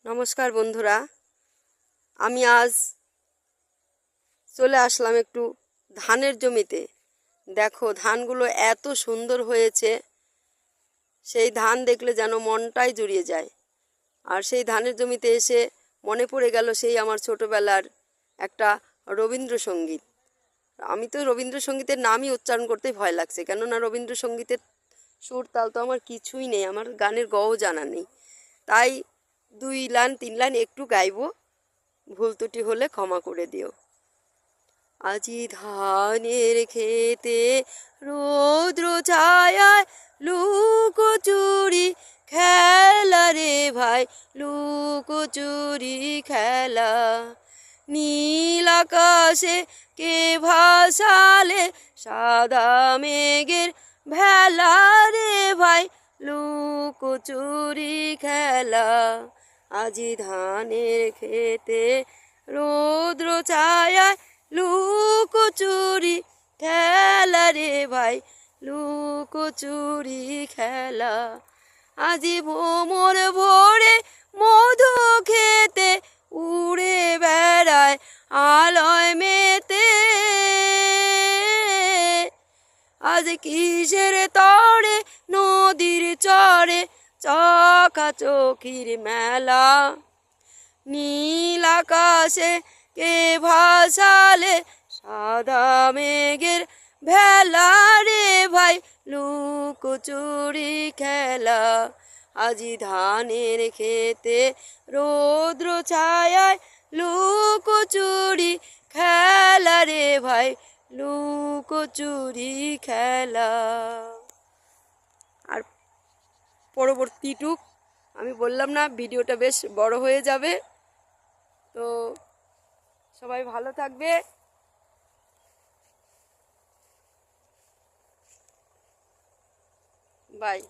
নমস্কার বন্ধুরা, আমি আজ চলে আসলাম একটু ধানের জমিতে। দেখো ধানগুলো এত সুন্দর হয়েছে, সেই ধান দেখলে যেন মনটাই জুড়িয়ে যায়। আর সেই ধানের জমিতে এসে মনে পড়ে গেল সেই আমার ছোটোবেলার একটা রবীন্দ্রসঙ্গীত। আমি তো রবীন্দ্রসঙ্গীতের নামই উচ্চারণ করতে ভয় লাগছে, কেননা রবীন্দ্রসঙ্গীতের সুর তাল তো আমার কিছুই নেই, আমার গানের গও জানা নেই। তাই 2 লাইন 3 লাইন একটু গাইবো, ভুল ত্রুটি হলে ক্ষমা করে দিও। আজি ধানের খেতে রৌদ্র ছায়ায় লুকোচুরি খেলা রে ভাই, লুকোচুরি খেলা। নীল আকাশে কে ভাসালে সাদা মেঘের ভেলা রে ভাই, লুকোচুরি খেলা। আজি ধানের খেতে রৌদ্র ছায়ায় লুকোচুরি খেলা রে ভাই, লুকোচুরি খেলা। আজি ভোমর ভোরে মধু খেতে উড়ে বেড়ায় আলয় মেতে। আজ কিসের তরে নদীর চরে চকাচকির মেলা। নীল আকাশে কে ভাসালে সাদা মেঘের ভেলা রে ভাই, লুকোচুরি খেলা। আজি ধানের খেতে রৌদ্র ছায়ায় লুকোচুরি খেলা রে ভাই, লুকোচুরি খেলা। আর পরবর্তীটুক আমি বললাম না, ভিডিওটা বেশ বড় হয়ে যাবে। তো সবাই ভালো থাকবে। বাই।